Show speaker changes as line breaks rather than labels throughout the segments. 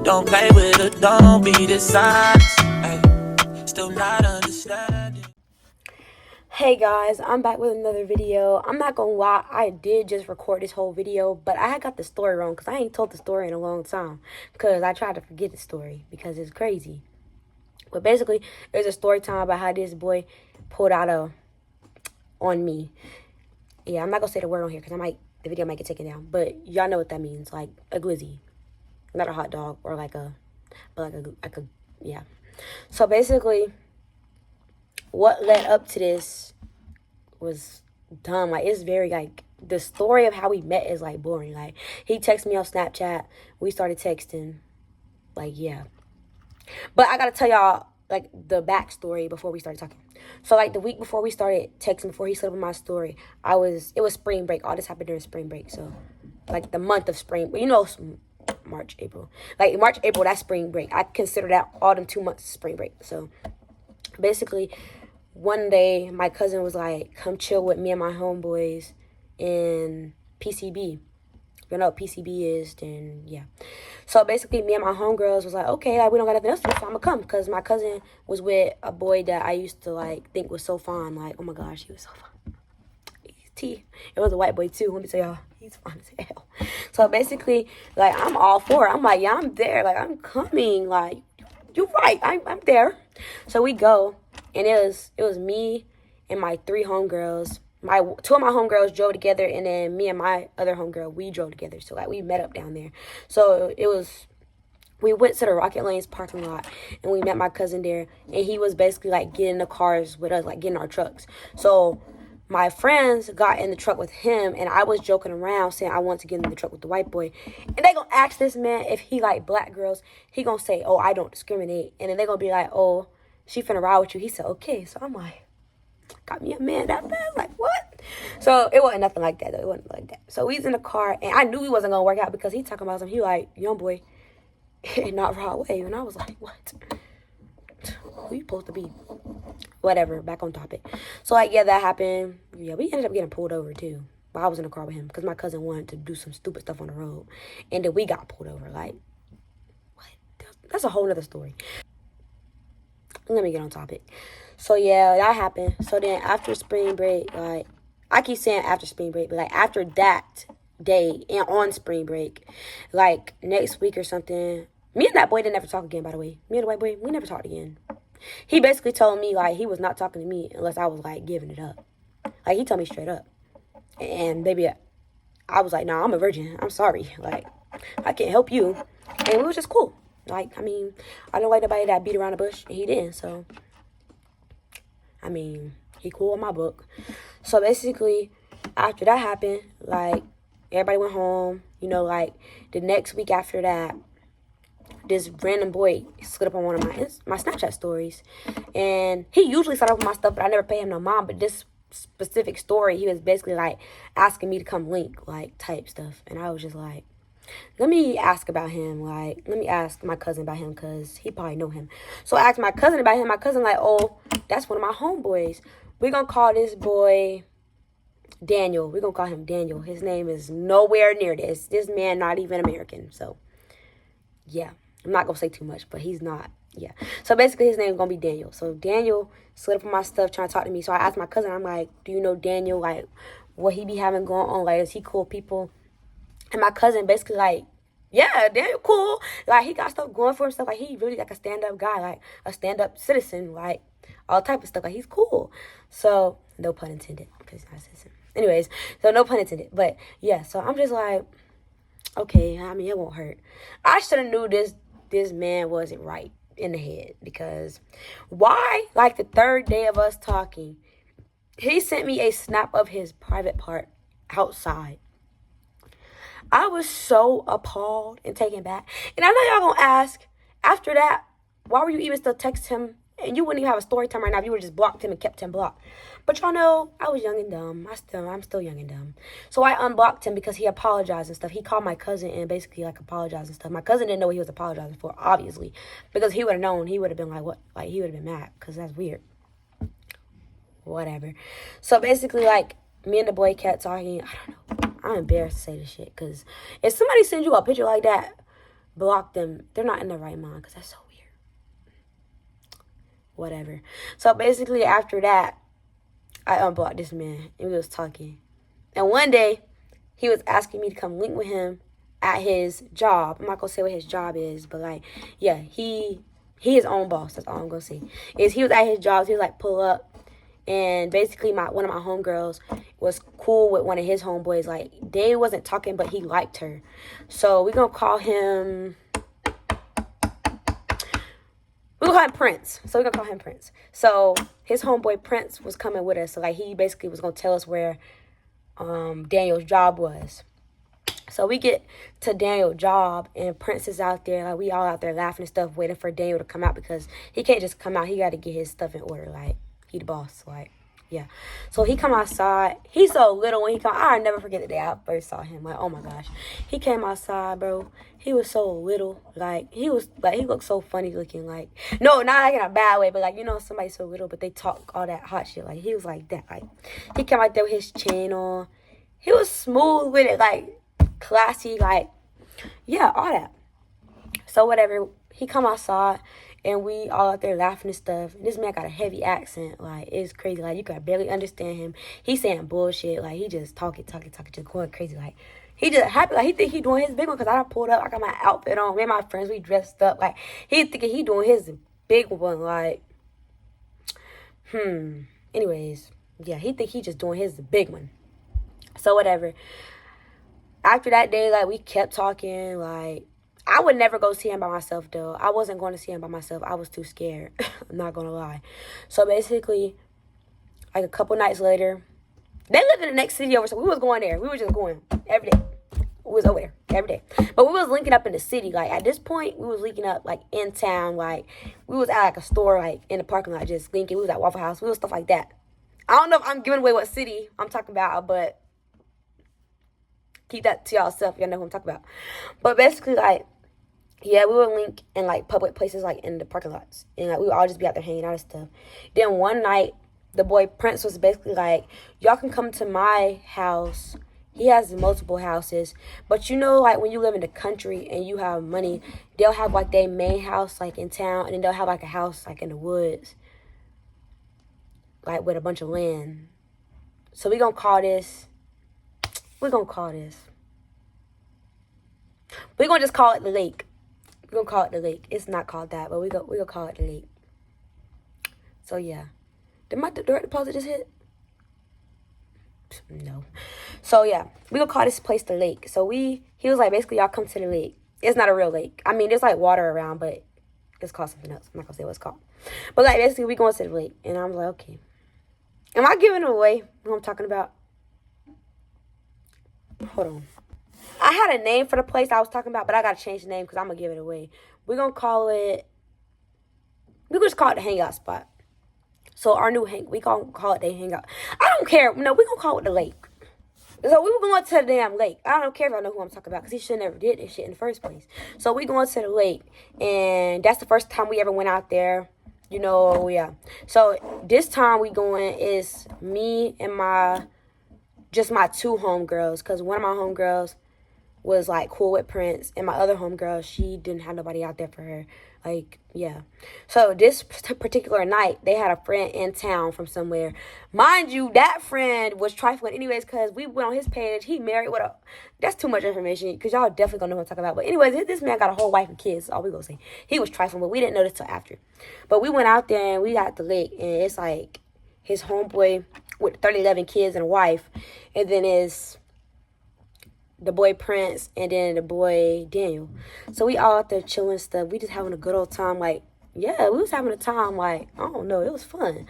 Don't play with it, don't be dishonest. Still not understanding.
Hey guys, I'm back with another video. I'm not gonna lie, I did just record this whole video, but I got the story wrong because I ain't told the story in a long time because I tried to forget the story because it's crazy. But basically, there's a story time about how this boy pulled out on me. Yeah, I'm not gonna say the word on here because the video might get taken down, but y'all know what that means, like a glizzy, not a hot dog or yeah. So basically, what led up to this was dumb. Like, it's very, like, the story of how we met is, like, boring. Like, he texted me on Snapchat. We started texting. Like, yeah. But I gotta tell y'all, like, the backstory before we started talking. So, like, the week before we started texting, before he slid up on my story, it was spring break. All this happened during spring break. So, like, the month of spring, you know, March, April. Like, March, April, that's spring break. I consider that all them 2 months spring break. So, basically, one day my cousin was like, come chill with me and my homeboys in PCB. If you know what PCB is, then yeah. So basically, me and my homegirls was like, okay, like, we don't got nothing else to do, so I'm gonna come. Because my cousin was with a boy that I used to, like, think was so fine. Like, oh my gosh, he was so fine. He's T. It was a white boy too. Let me tell y'all, he's fine as hell. So basically, like, I'm all for it. I'm like, yeah, I'm there. Like, I'm coming. Like, you're right. I'm there. So we go. And it was me and my 3 homegirls. 2 of my homegirls drove together, and then me and my other homegirl, we drove together. So, like, we met up down there. So we went to the Rocket Lanes parking lot, and we met my cousin there. And he was basically, like, getting in the cars with us, like, getting our trucks. So my friends got in the truck with him, and I was joking around saying I want to get in the truck with the white boy. And they gonna ask this man if he like black girls. He gonna say, oh, I don't discriminate. And then they gonna be like, oh, she finna ride with you. He said, okay. So I'm like, got me a man that bad? Like, what? So it wasn't nothing like that, though. It wasn't like that. So we was in the car, and I knew he wasn't gonna work out because he talking about something. He like, young boy, and not raw way. And I was like, what? Who you supposed to be? Whatever, back on topic. So, like, yeah, that happened. Yeah, we ended up getting pulled over, too. But I was in the car with him because my cousin wanted to do some stupid stuff on the road. And then we got pulled over. Like, what? That's a whole nother story. Let me get on topic. So, yeah, that happened. So, then after spring break, like, I keep saying after spring break, but, like, after that day and on spring break, like, next week or something, me and that boy didn't ever talk again, by the way. Me and the white boy, we never talked again. He basically told me, like, he was not talking to me unless I was, like, giving it up. Like, he told me straight up. And baby, I was like, nah, I'm a virgin. I'm sorry. Like, I can't help you. And we was just cool. Like, I mean, I don't like nobody that beat around the bush. And he didn't. So, I mean, he cool in my book. So, basically, after that happened, like, everybody went home. You know, like, the next week after that, this random boy slid up on one of my Snapchat stories. And he usually started with my stuff, but I never pay him no mind. But this specific story, he was basically, like, asking me to come link, like, type stuff. And I was just like, let me ask about him. Like, let me ask my cousin about him because he probably know him. So I asked my cousin about him. My cousin like, oh, that's one of my homeboys. We're going to call this boy Daniel. We're going to call him Daniel. His name is nowhere near this. This man not even American. So, yeah. I'm not going to say too much, but he's not. Yeah. So basically, his name is going to be Daniel. So Daniel slid up on my stuff trying to talk to me. So I asked my cousin, I'm like, do you know Daniel? Like, what he be having going on? Like, is he cool people? And my cousin basically like, yeah, Daniel cool. Like, he got stuff going for himself. Like, he really like a stand-up guy. Like, a stand-up citizen. Like, all type of stuff. Like, he's cool. So, no pun intended. Because he's not a citizen. Anyways, so no pun intended. But, yeah. So, I'm just like, okay, I mean, it won't hurt. I should have knew this man wasn't right in the head, because why, like, the third day of us talking, he sent me a snap of his private part outside. I was so appalled and taken back. And I know y'all gonna ask, after that, why were you even still text him? And you wouldn't even have a story time right now if you would have just blocked him and kept him blocked. But y'all know, I was young and dumb. I'm still young and dumb. So I unblocked him because he apologized and stuff. He called my cousin and basically, like, apologized and stuff. My cousin didn't know what he was apologizing for, obviously. Because he would have known. He would have been like, what? Like, he would have been mad because that's weird. Whatever. So basically, like, me and the boy kept talking. I don't know. I'm embarrassed to say this shit. Because if somebody sends you a picture like that, block them. They're not in their right mind. Because that's so weird. Whatever. So basically after that, I unblocked this man. And we was talking. And one day, he was asking me to come link with him at his job. I'm not going to say what his job is. But like, yeah, he his own boss. That's all I'm going to say. He was at his job. So he was like, pull up. And basically, one of my homegirls was cool with one of his homeboys. Like, they wasn't talking, but he liked her. So we're going to call him... We're going to call him Prince. So his homeboy Prince was coming with us. So, like, he basically was going to tell us where Daniel's job was. So we get to Daniel's job, and Prince is out there. Like, we all out there laughing and stuff, waiting for Daniel to come out because he can't just come out. He got to get his stuff in order. Like, he the boss. Like, yeah. So he come outside. He's so little when he come. I'll never forget the day I first saw him. Like, oh my gosh. He came outside, bro. He was so little. Like, he looked so funny looking. Like, no, not like in a bad way, but like, you know, somebody so little, but they talk all that hot shit. Like, he was like that. Like, he came out there with his chain on. He was smooth with it. Like, classy. Like, yeah, all that. So whatever. He come outside. And we all out there laughing and stuff. And this man got a heavy accent. Like, it's crazy. Like, you can barely understand him. He saying bullshit. Like, he just talking, just going crazy. Like, he just happy. Like, he think he doing his big one. Because I pulled up. I got my outfit on. Me and my friends, we dressed up. Like, he thinking he doing his big one. Like, anyways. Yeah, he think he just doing his big one. So, whatever. After that day, like, we kept talking. Like, I would never go see him by myself, though. I wasn't going to see him by myself. I was too scared. I'm not going to lie. So, basically, like, a couple nights later, they lived in the next city over, so we was going there. We were just going every day. We was over there every day. But we was linking up in the city. Like, at this point, we was linking up, like, in town. Like, we was at, like, a store, like, in the parking lot just linking. We was at Waffle House. We was stuff like that. I don't know if I'm giving away what city I'm talking about, but keep that to yourself. Y'all know who I'm talking about. But basically, like, yeah, we would link in, like, public places, like, in the parking lots. And, like, we would all just be out there hanging out and stuff. Then one night, the boy Prince was basically like, y'all can come to my house. He has multiple houses. But, you know, like, when you live in the country and you have money, they'll have, like, their main house, like, in town. And then they'll have, like, a house, like, in the woods. Like, with a bunch of land. So we're going to call this. We're going to just call it the lake. We're going to call it the lake. It's not called that, but we're going to call it the lake. So, yeah. Did my direct deposit just hit? No. So, yeah. We're going to call this place the lake. So, he was like, basically, y'all come to the lake. It's not a real lake. I mean, there's, like, water around, but it's called something else. I'm not going to say what it's called. But, like, basically, we going to the lake. And I'm like, okay. Am I giving away what I'm talking about? Hold on. I had a name for the place I was talking about, but I got to change the name because I'm going to give it away. We're going to call it... We're going to just call it the hangout spot. So our new we going to call it the hangout. I don't care. No, we're going to call it the lake. So we were going to the damn lake. I don't care if I know who I'm talking about because he should never did this shit in the first place. So we going to the lake. And that's the first time we ever went out there. You know, yeah. So this time we going is me and my two homegirls. Because one of my homegirls was, like, cool with Prince. And my other homegirl, she didn't have nobody out there for her. Like, yeah. So, this particular night, they had a friend in town from somewhere. Mind you, that friend was trifling anyways because we went on his page. He married with a... That's too much information because y'all definitely gonna know what I'm talking about. But anyways, this man got a whole wife and kids. All we gonna say. He was trifling, but we didn't know this till after. But we went out there and we got the lake. And it's, like, his homeboy with 11 kids and a wife. And then it's... the boy Prince, and then the boy Daniel. So we all out there chilling stuff. We just having a good old time. Like, yeah, we was having a time. Like, I don't know. It was fun.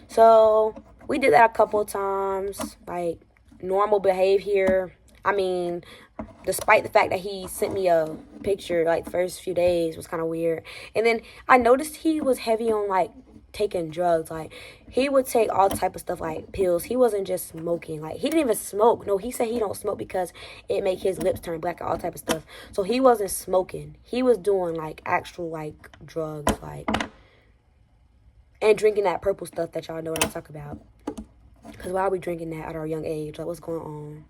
So we did that a couple of times. Like, normal behavior. I mean, despite the fact that he sent me a picture, like, the first few days was kind of weird. And then I noticed he was heavy on, like, taking drugs. Like, he would take all type of stuff, like pills. He wasn't just smoking. Like, he didn't even smoke. No, he said he don't smoke because it make his lips turn black and all type of stuff. So he wasn't smoking. He was doing, like, actual, like, drugs, like, and drinking that purple stuff that y'all know what I'm talking about. Because why are we drinking that at our young age? Like, what's going on?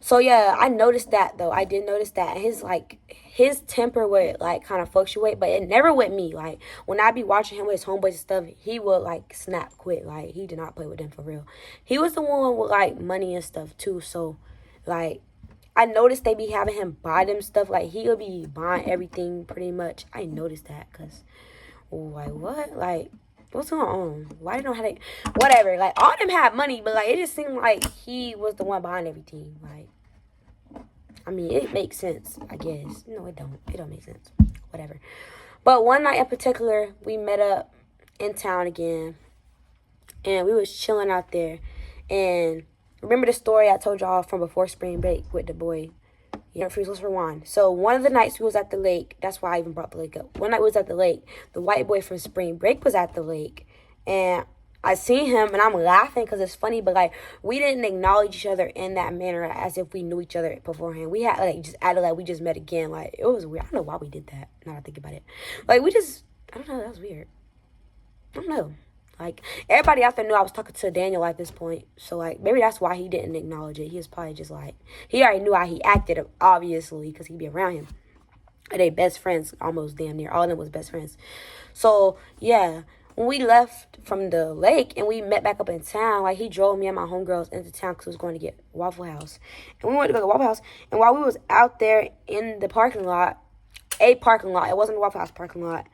So yeah, I noticed that though. I did notice that his temper would like kind of fluctuate, but it never with me. Like when I be watching him with his homeboys and stuff, he would like snap quick. Like he did not play with them for real. He was the one with like money and stuff too. So like I noticed they be having him buy them stuff. Like he'll be buying everything pretty much. I noticed that because like what like. What's going on? Why they don't have it? Whatever. Like all of them have money, but like it just seemed like he was the one buying everything. Like I mean, it makes sense, I guess. No, it don't. It don't make sense. Whatever. But one night in particular, we met up in town again, and we was chilling out there. And remember the story I told y'all from before spring break with the boy? Yeah, let's rewind. So one of the nights we was at the lake. That's why I even brought the lake up. One night we was at the lake. The white boy from spring break was at the lake, and I seen him and I'm laughing because it's funny, but like we didn't acknowledge each other in that manner as if we knew each other beforehand. We had like just acted like we just met again. Like it was weird. I don't know why we did that. Now that I think about it, like we just I don't know. That was weird. I don't know. Like everybody out there knew I was talking to Daniel at this point, so like maybe that's why he didn't acknowledge it. He was probably just like he already knew how he acted, obviously, because he'd be around him. And they best friends, almost damn near. All of them was best friends. So yeah. When we left from the lake and we met back up in town, like he drove me and my homegirls into town because we was going to get Waffle House. And we went to go to Waffle House. And while we was out there in the parking lot, it wasn't the Waffle House parking lot,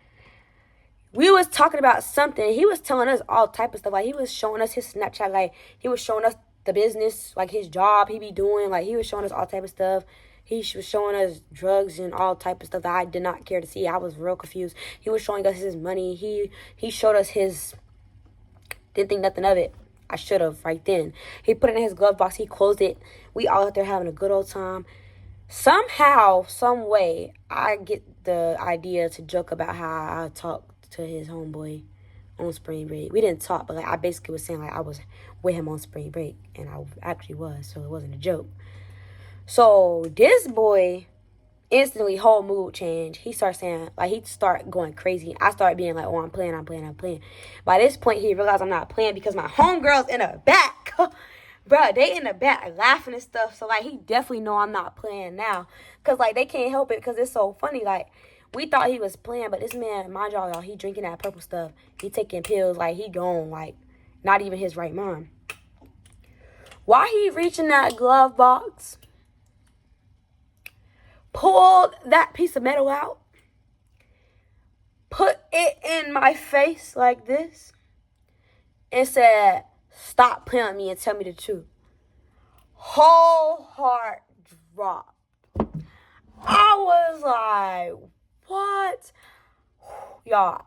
we was talking about something. He was telling us all type of stuff. Like he was showing us his Snapchat. Like he was showing us the business, like his job he be doing. Like he was showing us all type of stuff. He was showing us drugs and all type of stuff that I did not care to see. I was real confused. He was showing us his money. He showed us his... Didn't think nothing of it. I should have right then. He put it in his glove box. He closed it. We all out there having a good old time. Somehow, some way, I get the idea to joke about how I talked to his homeboy on spring break. We didn't talk, but like I basically was saying like I was with him on spring break. And I actually was, so it wasn't a joke. So this boy instantly whole mood change. He starts saying, like he start going crazy. I start being like, oh, I'm playing. By this point, he realized I'm not playing because my homegirls in the back. Bruh, they in the back laughing and stuff. So like he definitely know I'm not playing now. Cause like they can't help it because it's so funny. Like we thought he was playing, but this man, mind y'all, he drinking that purple stuff. He taking pills, like he gone, like not even his right mind. While he reaching that glove box, pulled that piece of metal out, put it in my face like this, and said, stop playing with me and tell me the truth. Whole heart dropped. I was like, what? Y'all,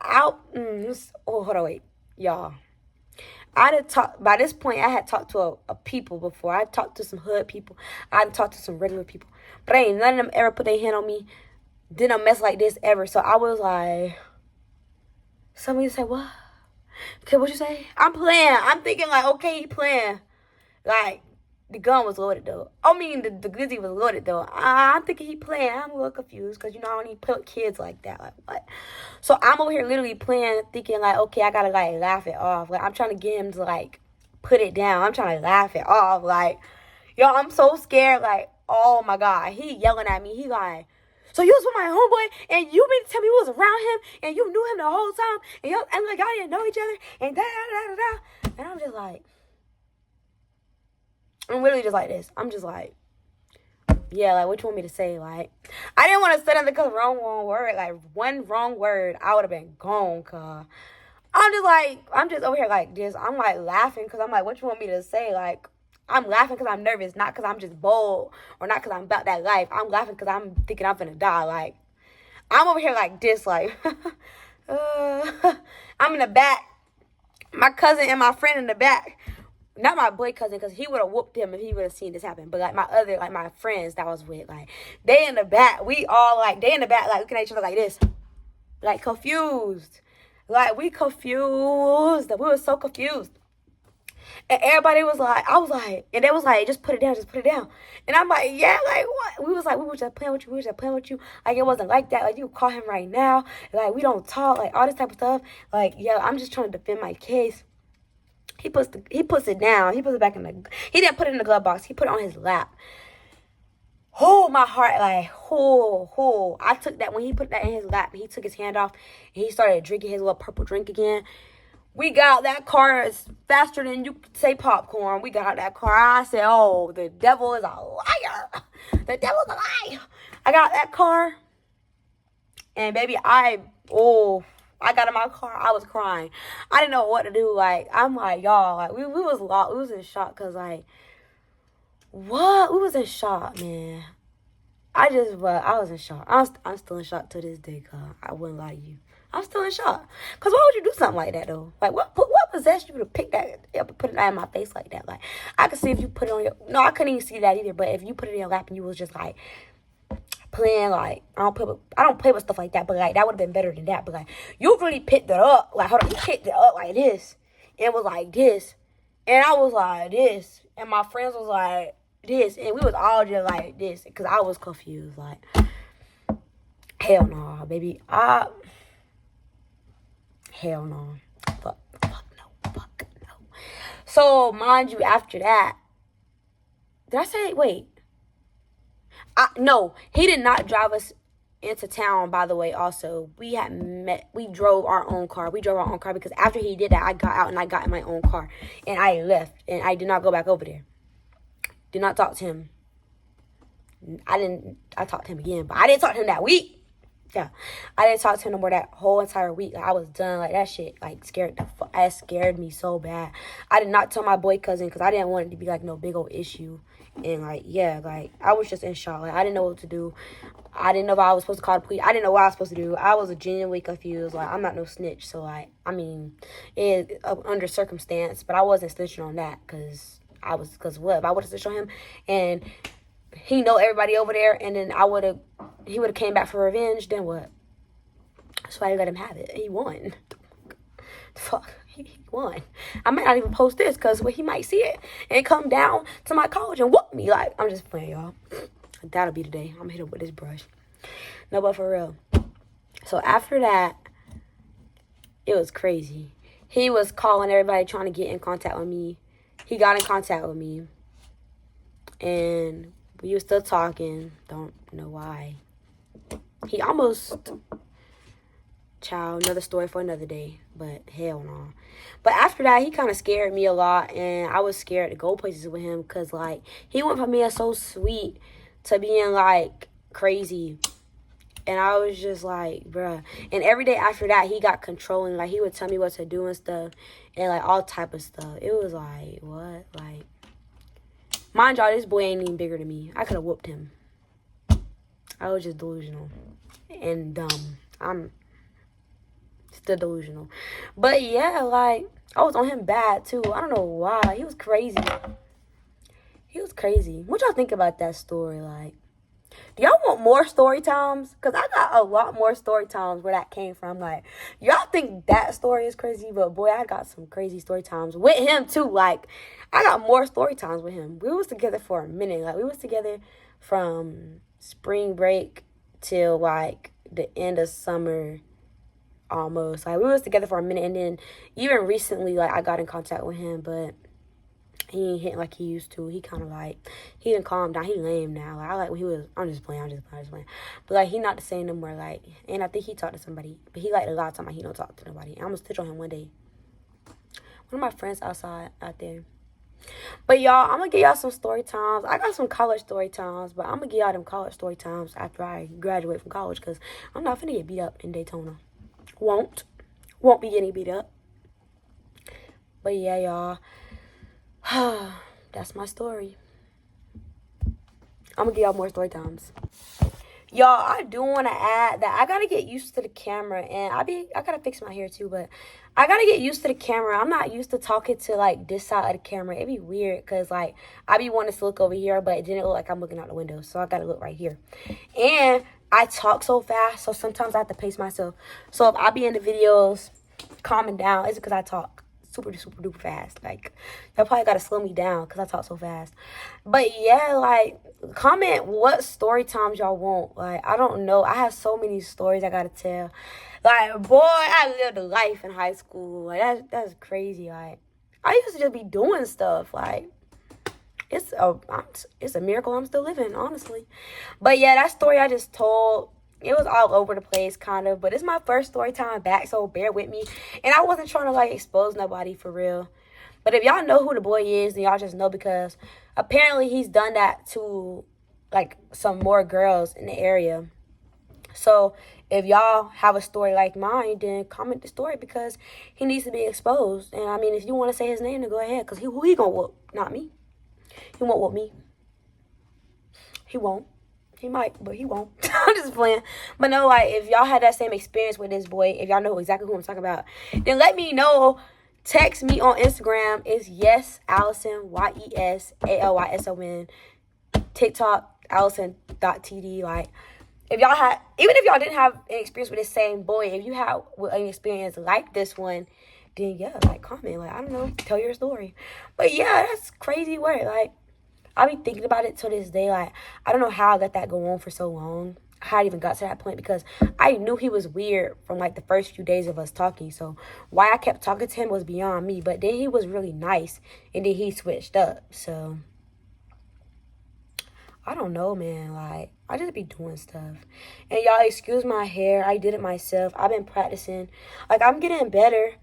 hold on, wait. Y'all. By this point, I had talked to a people before. I talked to some hood people. I talked to some regular people. But ain't none of them ever put their hand on me. Did a mess like this ever. So I was like, somebody said, what? Okay, what you say? I'm playing. I'm thinking like, okay, he playing. Like, the gun was loaded though. I mean, the GlIZZY was loaded though. I'm thinking he playing. I'm a little confused because, you know, I don't even play with kids like that. Like, what? So I'm over here literally playing, thinking like, okay, I gotta like laugh it off. Like, I'm trying to get him to like put it down. I'm trying to laugh it off. Like, yo, I'm so scared. Like, oh my God. He yelling at me. He like, so you was with my homeboy and you mean to tell me you was around him and you knew him the whole time and like y'all didn't know each other and da da da da. And I'm just like, I'm literally just like this. I'm just like, yeah, like, what you want me to say? Like, I didn't want to say that because wrong word. Like, one wrong word, I would have been gone, cuz. I'm just over here like this. I'm, like, laughing because I'm like, what you want me to say? Like, I'm laughing because I'm nervous, not because I'm just bold or not because I'm about that life. I'm laughing because I'm thinking I'm finna die. Like, I'm over here like this, like, I'm in the back. My cousin and my friend in the back. Not my boy cousin, because he would have whooped him if he would have seen this happen. But, like, my friends that I was with, like, they in the back. We all, like, they in the back, like, looking at each other like this. Like, confused. Like, we confused. We were so confused. And everybody was like, I was like, and they was like, just put it down. And I'm like, yeah, like, what? We were just playing with you. Like, it wasn't like that. Like, you call him right now. Like, we don't talk. Like, all this type of stuff. Like, yeah, I'm just trying to defend my case. He puts it down. He puts it back in the... He didn't put it in the glove box. He put it on his lap. my heart like, oh. I took that, when he put that in his lap, he took his hand off and he started drinking his little purple drink again. We got out that car faster than you could say popcorn. We got out that car. I said, oh, the devil is a liar. The devil's a liar. I got out that car. And baby, I got in my car. I was crying. I didn't know what to do. Like, I'm like, y'all, like, we was lost. We was in shock because, like, what? We was in shock, man. I was in shock. I'm still in shock to this day, cause I wouldn't lie to you. I'm still in shock. Cause why would you do something like that though? Like what possessed you to pick that up and put it in my face like that? Like I could see if you put it on your, no, I couldn't even see that either. But if you put it in your lap and you was just like playing, like I don't play with stuff like that. But like that would have been better than that. But like you really picked it up. Like hold on, you picked it up like this. And it was like this, and I was like this, and my friends was like this, and we was all just like this, because I was confused. Like, hell no, baby. Hell no. Fuck no. So, mind you, after that, did I say, wait? No, he did not drive us into town, by the way. Also, we drove our own car. Because after he did that, I got out and I got in my own car. And I left, and I did not go back over there. Did not talk to him. I talked to him again, but I didn't talk to him that week. Yeah, I didn't talk to him no more that whole entire week. Like, I was done. Like, that shit, like, scared me so bad. I did not tell my boy cousin because I didn't want it to be, like, no big old issue. And, like, yeah, like, I was just in shock. Like, I didn't know what to do. I didn't know if I was supposed to call the police. I didn't know what I was supposed to do. I was genuinely confused. Like, I'm not no snitch. So, like, I mean, it's under circumstance. But I wasn't snitching on that because what? If I would have snitched on him and he know everybody over there, and then he would have came back for revenge, then what? So I let him have it. He won. Fuck, he won. I might not even post this because he might see it and come down to my college and whoop me. Like, I'm just playing, y'all. That'll be the day. I'm gonna hit him with this brush. No, but for real. So after that, it was crazy. He was calling everybody trying to get in contact with me. He got in contact with me. And we were still talking. Don't know why. He almost... Child, another story for another day. But hell no. But after that, he kind of scared me a lot. And I was scared to go places with him. Because, like, he went from being so sweet to being, like, crazy. And I was just like, bruh. And every day after that, he got controlling. Like, he would tell me what to do and stuff. And, like, all type of stuff. It was like, what? Like, mind y'all, this boy ain't even bigger than me. I could have whooped him. I was just delusional and dumb. I'm still delusional. But, yeah, like, I was on him bad, too. I don't know why. He was crazy. What y'all think about that story? Like, do y'all want more story times? Because I got a lot more story times where that came from. Like, y'all think that story is crazy, but boy, I got some crazy story times with him too. Like, I got more story times with him. We was together for a minute. Like, we was together from spring break till, like, the end of summer almost. Like, we was together for a minute, and then even recently, like, I got in contact with him, but he ain't hitting like he used to. He kind of like, he didn't calm down. He lame now. Like, I like when he was, I'm just playing. But, like, he not the same no more. Like, and I think he talked to somebody. But he, like, a lot of time, like, he don't talk to nobody. And I'm going to stitch on him one day. One of my friends out there. But, y'all, I'm going to give y'all some story times. I got some college story times. But I'm going to give y'all them college story times after I graduate from college. Because I'm not finna get beat up in Daytona. Won't be getting beat up. But, yeah, y'all. That's my story. I'm gonna give y'all more story times. Y'all, I do want to add that I gotta get used to the camera, and I gotta fix my hair too, but I gotta get used to the camera. I'm not used to talking to, like, this side of the camera. It'd be weird because, like, I be wanting to look over here, but it didn't look like I'm looking out the window, so I gotta look right here. And I talk so fast, so sometimes I have to pace myself. So if I be in the videos calming down, it's because I talk super duper fast. Like, y'all probably gotta slow me down because I talk so fast. But yeah, like, comment what story times y'all want. Like, I don't know, I have so many stories I gotta tell. Like, boy, I lived a life in high school. Like, that's crazy. Like, I used to just be doing stuff. Like, it's a miracle I'm still living, honestly. But yeah, that story I just told, it was all over the place, kind of. But it's my first story time back, so bear with me. And I wasn't trying to like expose nobody for real. But if y'all know who the boy is, then y'all just know, because apparently he's done that to like some more girls in the area. So if y'all have a story like mine, then comment the story, because he needs to be exposed. And I mean, if you want to say his name, then go ahead, because who he gonna whoop? Not me. He won't whoop me. He won't. He might, but he won't. I'm just playing. But no, like, if y'all had that same experience with this boy, if y'all know exactly who I'm talking about, then let me know. Text me on Instagram. It's YesAllison, YesAlYson. TikTok, Allison.td. Like, if y'all had, even if y'all didn't have an experience with this same boy, if you had an experience like this one, then yeah, like, comment. Like, I don't know, tell your story. But yeah, that's crazy work. Like, I be thinking about it to this day. Like, I don't know how I let that go on for so long. How I even got to that point, because I knew he was weird from like the first few days of us talking. So why I kept talking to him was beyond me. But then he was really nice, and then he switched up. So I don't know, man. Like, I just be doing stuff. And y'all excuse my hair. I did it myself. I've been practicing. Like, I'm getting better.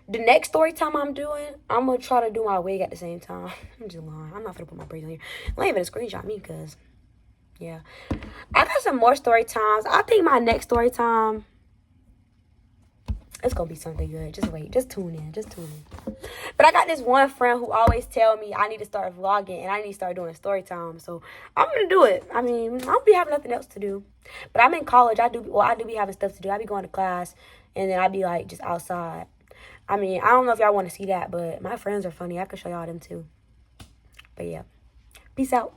The next story time I'm doing, I'm going to try to do my wig at the same time. I'm just lying. I'm not going to put my braids on here. Don't even screenshot me, because, yeah. I got some more story times. I think my next story time, it's going to be something good. Just wait. Just tune in. Just tune in. But I got this one friend who always tell me I need to start vlogging and I need to start doing story time. So I'm going to do it. I mean, I don't be having nothing else to do. But I'm in college. I do be having stuff to do. I be going to class, and then I be like just outside. I mean, I don't know if y'all want to see that, but my friends are funny. I could show y'all them too. But yeah. Peace out.